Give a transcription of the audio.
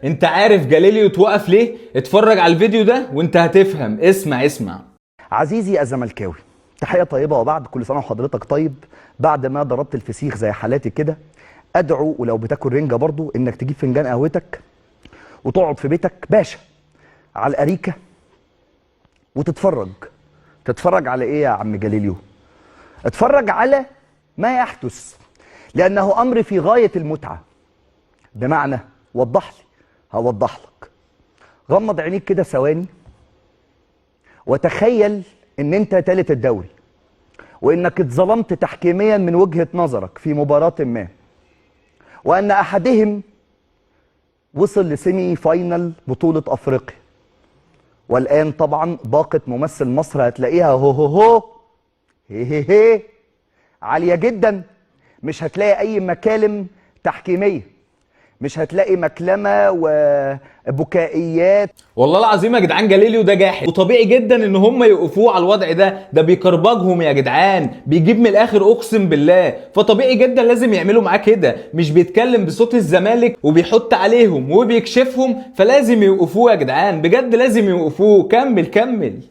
انت عارف جاليليو اتوقف ليه؟ اتفرج على الفيديو ده وانت هتفهم. اسمع. عزيزي الزملكاوي، تحية طيبة وبعد كل سنة وحضرتك طيب. بعد ما ضربت الفسيخ زي حالاتي كده، أدعو ولو بتاكل رنجة برضو إنك تجيب فنجان قهوتك وتقعد في بيتك باشا على الأريكة تتفرج على إيه يا عم جاليليو؟ اتفرج على ما يحدث، لأنه أمر في غاية المتعة. بمعنى وضح لي، هوضح لك. غمض عينيك كده ثواني وتخيل ان انت تالت الدوري، وانك اتظلمت تحكيميا من وجهة نظرك في مباراة ما، وان احدهم وصل لسيمي فاينل بطولة افريقيا، والان طبعا باقة ممثل مصر هتلاقيها هو هي عالية جدا. مش هتلاقي اي مكالم تحكيمية، مش هتلاقي مكلمة وبكائيات. والله العظيم يا جدعان جاليليو ده جاحد، وطبيعي جدا ان هم يوقفوه على الوضع ده بيكربجهم يا جدعان، بيجيب من الاخر اقسم بالله. فطبيعي جدا لازم يعملوا معاه كده، مش بيتكلم بصوت الزمالك وبيحط عليهم وبيكشفهم، فلازم يوقفوه يا جدعان، بجد لازم يوقفوه. كمل.